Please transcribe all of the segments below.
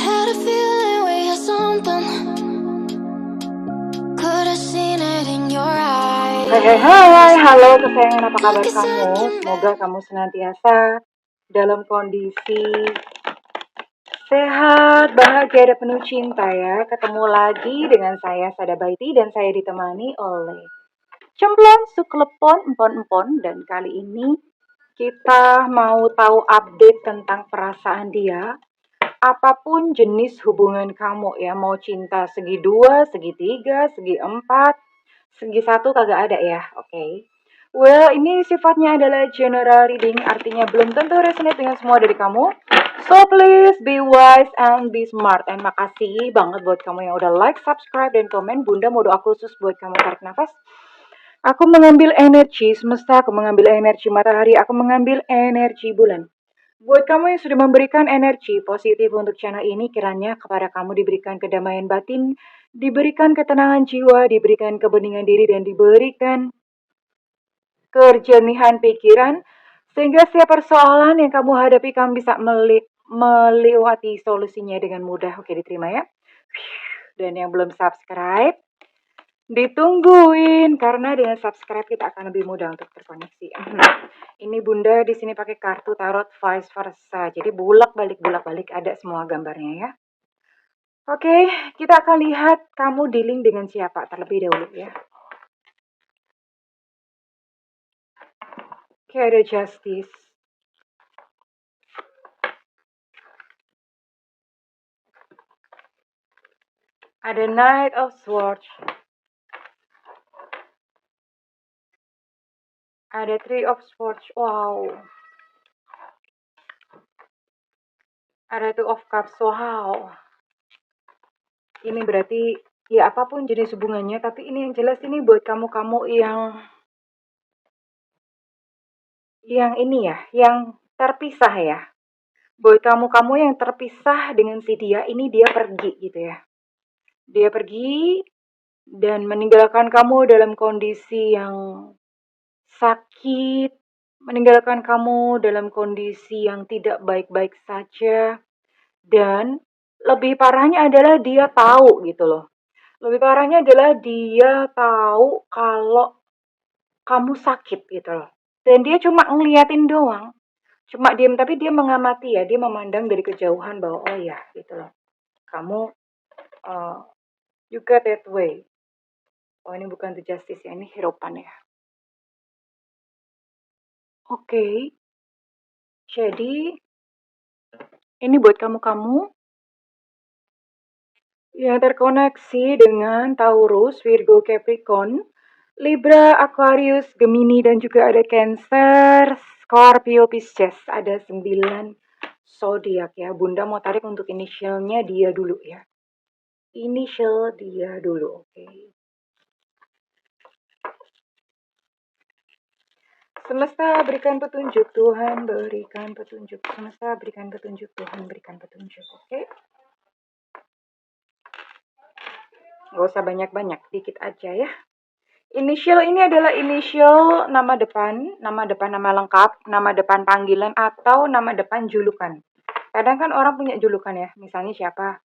had a feeling we had something. Could have seen it in your eyes. Hai, halo kesayangan, apa kabar kamu? Semoga kamu senantiasa dalam kondisi sehat, bahagia, dan penuh cinta ya. Ketemu lagi dengan saya, Sada Baiti, dan saya ditemani oleh Cemplon, Suklepon, Empon-empon. Dan kali ini kita mau tahu update tentang perasaan dia. Apapun jenis hubungan kamu ya, mau cinta segi 2, segi 3, segi 4, segi 1 kagak ada ya, oke. Well, ini sifatnya adalah general reading, artinya belum tentu resonate dengan semua dari kamu. So please be wise and be smart. And makasih banget buat kamu yang udah like, subscribe, dan komen. Bunda mau doa khusus buat kamu, tarik nafas. Aku mengambil energi semesta, aku mengambil energi matahari, aku mengambil energi bulan. Buat kamu yang sudah memberikan energi positif untuk channel ini, kiranya kepada kamu diberikan kedamaian batin, diberikan ketenangan jiwa, diberikan kebeningan diri, dan diberikan kejernihan pikiran, sehingga setiap persoalan yang kamu hadapi, kamu bisa melewati solusinya dengan mudah. Oke, diterima ya. Dan yang belum subscribe, ditungguin, karena dengan subscribe kita akan lebih mudah untuk terkoneksi. Ini Bunda di sini pakai kartu tarot vice versa. Jadi bolak-balik ada semua gambarnya ya. Oke, kita akan lihat kamu dealing dengan siapa terlebih dahulu ya. Oke, ada Justice. Ada Knight of Swords. Ada Three of Swords. Wow. Ada Two of Cups. Wow. Ini berarti ya apapun jenis hubungannya, tapi ini yang jelas ini buat kamu-kamu yang ini ya, yang terpisah ya. Buat kamu-kamu yang terpisah dengan si dia, ini dia pergi gitu ya. Dia pergi dan meninggalkan kamu dalam kondisi yang sakit, meninggalkan kamu dalam kondisi yang tidak baik-baik saja. Dan lebih parahnya adalah dia tahu gitu loh. Lebih parahnya adalah dia tahu kalau kamu sakit gitu loh. Dan dia cuma ngeliatin doang. Cuma diam, tapi dia mengamati ya. Dia memandang dari kejauhan bahwa oh ya gitu loh. Kamu you get that way. Oh ini bukan The Justice ya, ini Hierophant ya. Oke. Jadi ini buat kamu-kamu yang terkoneksi dengan Taurus, Virgo, Capricorn, Libra, Aquarius, Gemini, dan juga ada Cancer, Scorpio, Pisces. Ada 9 zodiak ya. Bunda mau tarik untuk inisialnya dia dulu ya. Inisial dia dulu, oke. Semesta berikan petunjuk, Tuhan berikan petunjuk. Semesta berikan petunjuk, Tuhan berikan petunjuk, oke. Gak usah banyak-banyak, dikit aja ya. Inisial ini adalah inisial nama depan, nama lengkap, nama depan panggilan, atau nama depan julukan. Kadang kan orang punya julukan ya, misalnya siapa?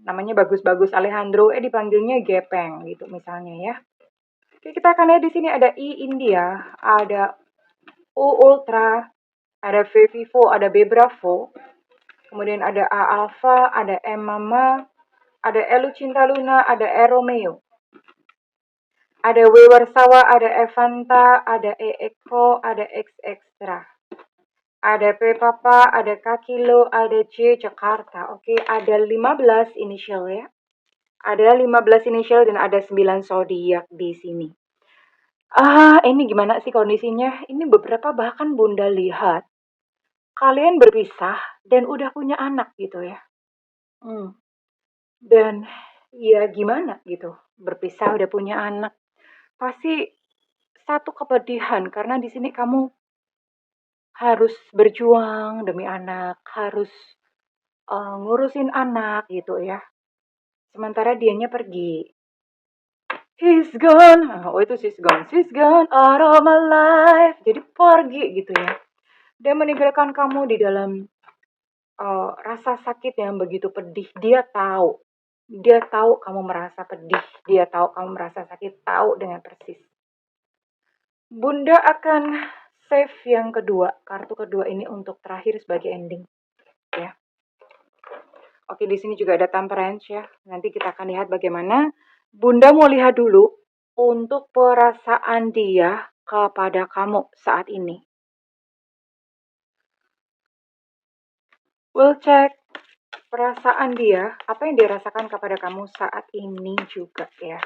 Namanya Bagus-Bagus Alejandro, dipanggilnya Gepeng gitu misalnya ya. Oke, kita akan lihat di sini ada I India, ada U Ultra, ada V Vivo, ada B Bravo, kemudian ada A Alpha, ada M Mama, ada Elu Cinta Luna, ada E Romeo. Ada W Warsawa, ada Evanta, ada E Eko, ada X Extra. Ada P Papa, ada K Kilo, ada J Jakarta. Oke, ada 15 inisial ya. Ada 15 inisial dan ada 9 zodiak di sini. Ini gimana sih kondisinya? Ini beberapa bahkan Bunda lihat kalian berpisah dan udah punya anak gitu ya. Dan ya gimana gitu, berpisah udah punya anak. Pasti satu kepedihan karena di sini kamu harus berjuang demi anak, harus ngurusin anak gitu ya. Sementara dianya pergi. He's gone. Oh itu she's gone out of my life. Jadi pergi gitu ya. Dia meninggalkan kamu di dalam rasa sakit yang begitu pedih. Dia tahu kamu merasa pedih, dia tahu kamu merasa sakit, tahu dengan persis. Bunda akan save yang kedua, kartu kedua ini untuk terakhir sebagai ending, ya. Oke, di sini juga ada temperance ya. Nanti kita akan lihat bagaimana. Bunda mau lihat dulu untuk perasaan dia kepada kamu saat ini. We'll check perasaan dia, apa yang dia rasakan kepada kamu saat ini juga ya.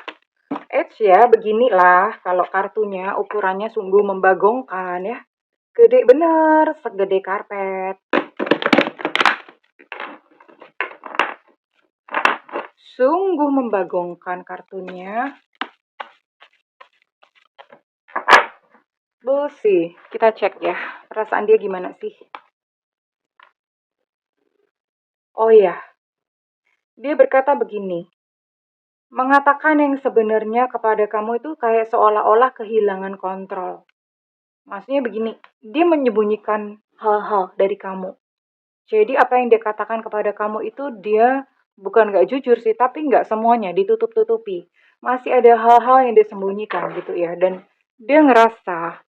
Ya, beginilah kalau kartunya ukurannya sungguh membagongkan ya. Gede bener, segede karpet. Sungguh membagongkan kartunya. Sih, kita cek ya. Perasaan dia gimana sih? Oh ya, dia berkata begini. Mengatakan yang sebenarnya kepada kamu itu kayak seolah-olah kehilangan kontrol. Maksudnya begini, dia menyembunyikan hal-hal dari kamu. Jadi apa yang dia katakan kepada kamu itu dia bukan gak jujur sih, tapi gak semuanya ditutup-tutupi. Masih ada hal-hal yang dia sembunyikan gitu ya. Dan dia ngerasa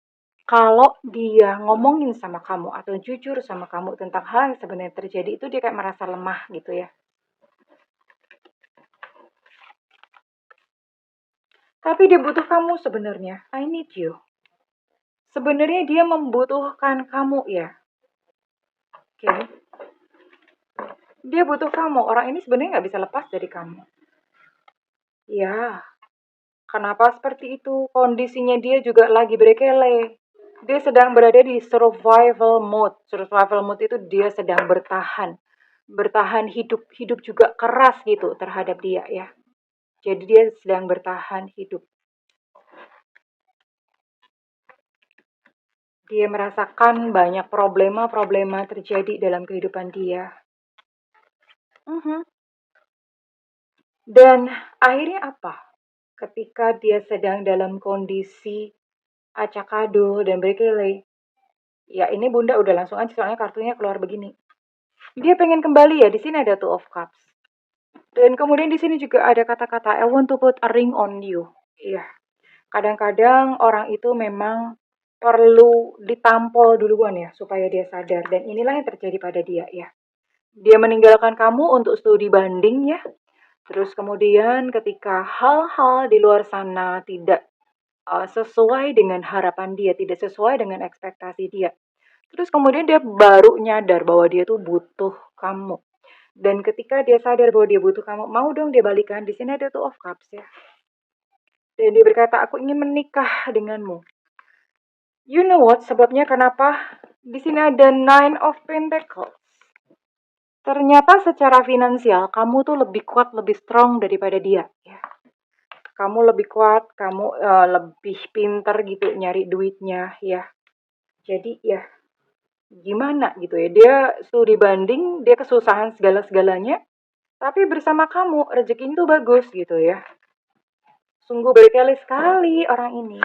kalau dia ngomongin sama kamu atau jujur sama kamu tentang hal yang sebenarnya terjadi itu dia kayak merasa lemah gitu ya. Tapi dia butuh kamu sebenarnya. I need you. Sebenarnya dia membutuhkan kamu ya. Oke. Dia butuh kamu. Orang ini sebenarnya nggak bisa lepas dari kamu. Ya. Kenapa seperti itu? Kondisinya dia juga lagi berkele. Dia sedang berada di survival mode. Survival mode itu dia sedang bertahan. Bertahan hidup. Hidup juga keras gitu terhadap dia ya. Jadi dia sedang bertahan hidup. Dia merasakan banyak problema-problema terjadi dalam kehidupan dia. Dan akhirnya apa? Ketika dia sedang dalam kondisi acak-adul dan berkele. Ya ini bunda udah langsung aja soalnya kartunya keluar begini. Dia pengen kembali ya, di sini ada Two of Cups. Dan kemudian di sini juga ada kata-kata I want to put a ring on you. Iya. Kadang-kadang orang itu memang perlu ditampol duluan ya supaya dia sadar dan inilah yang terjadi pada dia ya. Dia meninggalkan kamu untuk studi banding ya. Terus kemudian ketika hal-hal di luar sana tidak sesuai dengan harapan dia, tidak sesuai dengan ekspektasi dia. Terus kemudian dia baru nyadar bahwa dia tuh butuh kamu. Dan ketika dia sadar bahwa dia butuh kamu, mau dong dia balikan. Di sini ada Two of Cups ya. Dan dia berkata, aku ingin menikah denganmu. You know what? Sebabnya kenapa? Di sini ada Nine of Pentacles. Ternyata secara finansial, kamu tuh lebih kuat, lebih strong daripada dia. Ya. Kamu lebih kuat, kamu lebih pinter gitu nyari duitnya ya. Jadi ya gimana gitu ya. Dia studi banding, dia kesusahan segala-segalanya. Tapi bersama kamu, rezeki itu bagus gitu ya. Sungguh berkali sekali orang ini.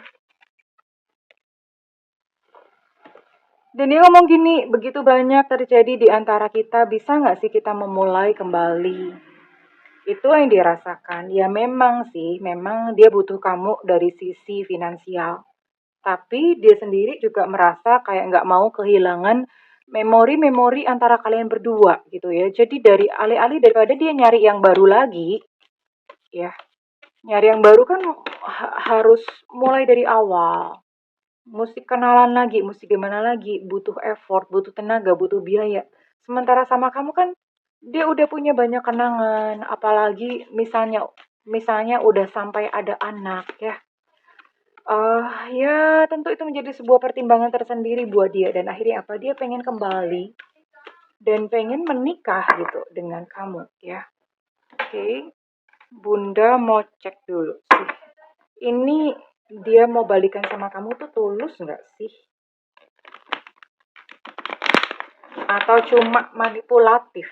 Dan dia ngomong gini, begitu banyak terjadi di antara kita, bisa nggak sih kita memulai kembali? Itu yang dia rasakan. Ya memang sih, memang dia butuh kamu dari sisi finansial. Tapi dia sendiri juga merasa kayak nggak mau kehilangan memori-memori antara kalian berdua gitu ya. Jadi dari alih-alih daripada dia nyari yang baru lagi, ya nyari yang baru kan harus mulai dari awal. Mesti kenalan lagi, mesti gimana lagi, butuh effort, butuh tenaga, butuh biaya. Sementara sama kamu kan dia udah punya banyak kenangan, apalagi misalnya udah sampai ada anak ya. Ya tentu itu menjadi sebuah pertimbangan tersendiri buat dia dan akhirnya apa? Dia pengen kembali dan pengen menikah gitu dengan kamu ya. Oke. Bunda mau cek dulu sih. Ini dia mau balikan sama kamu tuh tulus nggak sih? Atau cuma manipulatif?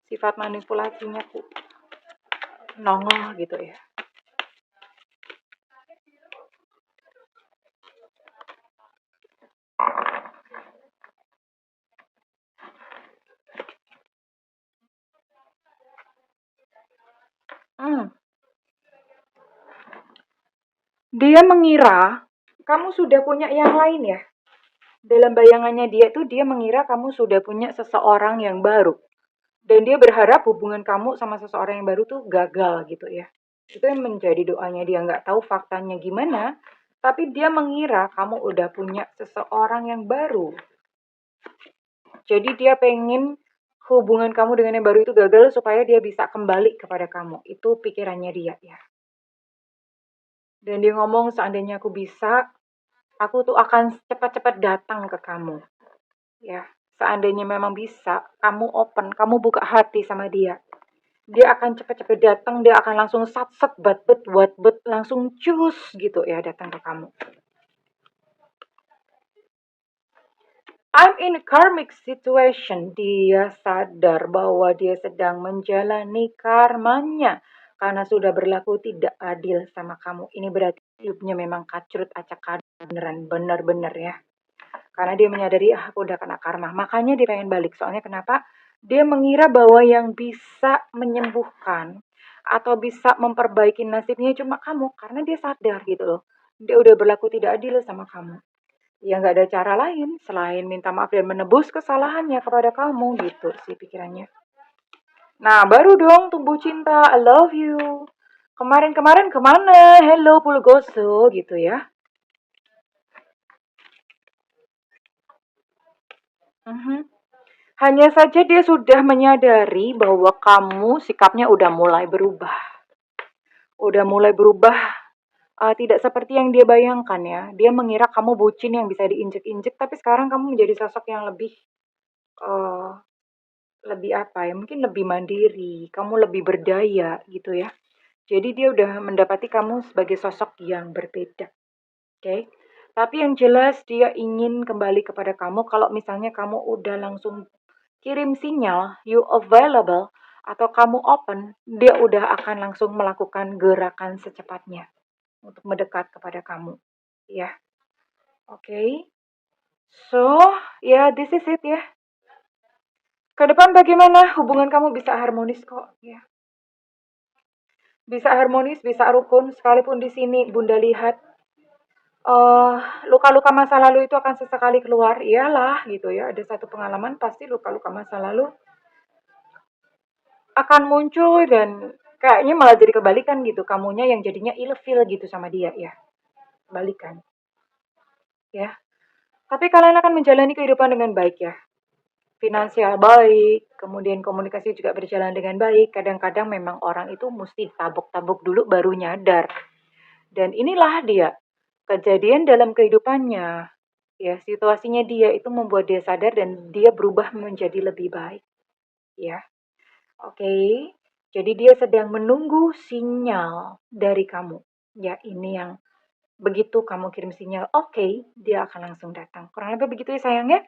Sifat manipulasinya tuh nongol gitu ya. Hmm. Dia mengira kamu sudah punya yang lain ya. Dalam bayangannya dia tuh dia mengira kamu sudah punya seseorang yang baru. Dan dia berharap hubungan kamu sama seseorang yang baru tuh gagal gitu ya. Itu yang menjadi doanya dia nggak tahu faktanya gimana. Tapi dia mengira kamu udah punya seseorang yang baru. Jadi dia pengen hubungan kamu dengan yang baru itu gagal supaya dia bisa kembali kepada kamu. Itu pikirannya dia ya. Dan dia ngomong seandainya aku bisa, aku tuh akan cepat-cepat datang ke kamu. Ya, seandainya memang bisa, kamu open, kamu buka hati sama dia. Dia akan cepat-cepat datang, dia akan langsung sat-set, bat-bet, wat-bet, langsung cus gitu ya datang ke kamu. I'm in a karmic situation. Dia sadar bahwa dia sedang menjalani karmanya karena sudah berlaku tidak adil sama kamu. Ini berarti hidupnya memang kacrut acak beneran, bener-bener ya. Karena dia menyadari, aku udah kena karma. Makanya dia pengen balik. Soalnya kenapa? Dia mengira bahwa yang bisa menyembuhkan atau bisa memperbaiki nasibnya cuma kamu. Karena dia sadar gitu loh. Dia udah berlaku tidak adil sama kamu. Ya nggak ada cara lain selain minta maaf dan menebus kesalahannya kepada kamu gitu sih pikirannya. Nah baru dong tumbuh cinta, I love you. Kemarin-kemarin kemana? Hello Pulgoso gitu ya. Mhm. Hanya saja dia sudah menyadari bahwa kamu sikapnya udah mulai berubah. Udah mulai berubah, tidak seperti yang dia bayangkan ya. Dia mengira kamu bucin yang bisa diinjek-injek, tapi sekarang kamu menjadi sosok yang eee, lebih apa ya, mungkin lebih mandiri, kamu lebih berdaya gitu ya. Jadi dia udah mendapati kamu sebagai sosok yang berbeda, oke. Tapi yang jelas dia ingin kembali kepada kamu kalau misalnya kamu udah langsung kirim sinyal, you available, atau kamu open, dia udah akan langsung melakukan gerakan secepatnya untuk mendekat kepada kamu. Ya, oke. Okay. So, ya this is it ya. Ke depan bagaimana hubungan kamu bisa harmonis kok, ya. Bisa harmonis, bisa rukun, sekalipun di sini Bunda lihat luka-luka masa lalu itu akan sesekali keluar, iyalah gitu ya. Ada satu pengalaman pasti luka-luka masa lalu akan muncul dan kayaknya malah jadi kebalikan gitu. Kamunya yang jadinya ilfil gitu sama dia ya. Kebalikan ya. Tapi kalian akan menjalani kehidupan dengan baik ya. Finansial baik, kemudian komunikasi juga berjalan dengan baik. Kadang-kadang memang orang itu mesti tabuk-tabuk dulu baru nyadar. Dan inilah dia, kejadian dalam kehidupannya. Ya, situasinya dia itu membuat dia sadar dan dia berubah menjadi lebih baik. Ya, oke. Jadi dia sedang menunggu sinyal dari kamu. Ya, ini yang begitu kamu kirim sinyal, oke, dia akan langsung datang. Kurang lebih begitu ya sayangnya.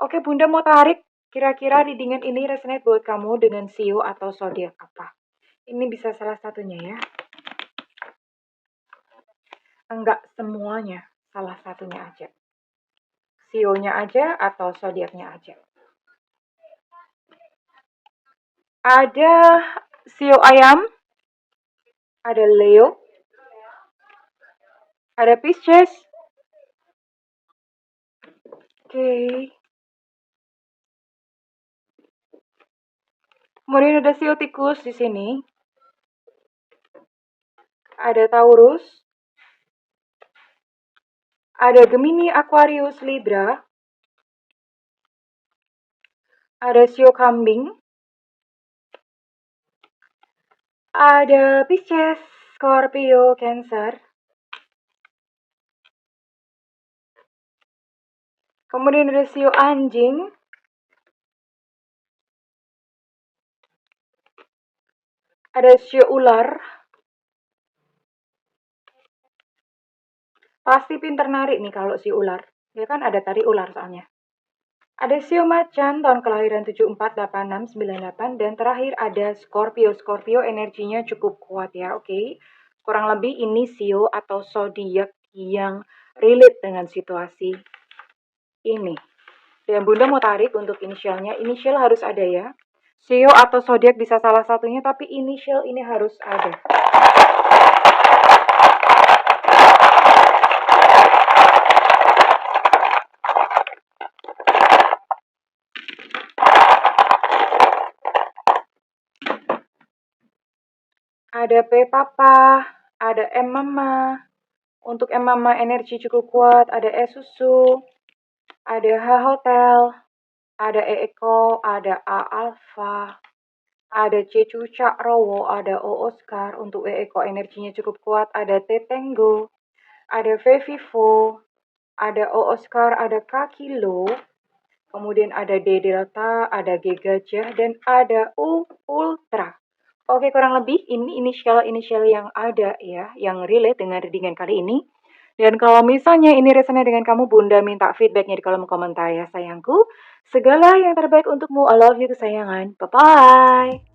Oke, Bunda mau tarik. Kira-kira readingan ini resonate buat kamu dengan Sio atau zodiak apa? Ini bisa salah satunya ya. Enggak semuanya, salah satunya aja. Sionya aja atau zodiaknya aja. Ada Sio ayam, ada Leo, ada Pisces. Oke. Kemudian ada Sio tikus di sini. Ada Taurus, ada Gemini, Aquarius, Libra, ada Sio kambing, ada Pisces, Scorpio, Cancer. Kemudian ada Sio anjing, ada Sio ular. Pasti pinter narik nih kalau si ular. Ya kan ada tari ular soalnya. Ada Sio macan tahun kelahiran 74, 86, 98 dan terakhir ada Scorpio. Scorpio energinya cukup kuat ya, oke. Kurang lebih ini Sio atau zodiak yang relate dengan situasi ini. Dan Bunda mau tarik untuk inisialnya. Inisial harus ada ya. Sio atau zodiak bisa salah satunya, tapi inisial ini harus ada. Ada P papa, ada M mama. Untuk M mama energi cukup kuat, ada E susu, ada H hotel, ada E eko, ada A alfa, ada C cucak rowo, ada O Oscar. Untuk E eko energinya cukup kuat, ada T Tango, ada V Vivo, ada O Oscar, ada K kilo, kemudian ada D delta, ada G gajah, dan ada U ultra. Oke, kurang lebih ini inisial-inisial yang ada ya, yang relate dengan readingan kali ini. Dan kalau misalnya ini resonate dengan kamu, Bunda minta feedbacknya di kolom komentar ya sayangku. Segala yang terbaik untukmu. I love you kesayangan. Bye-bye.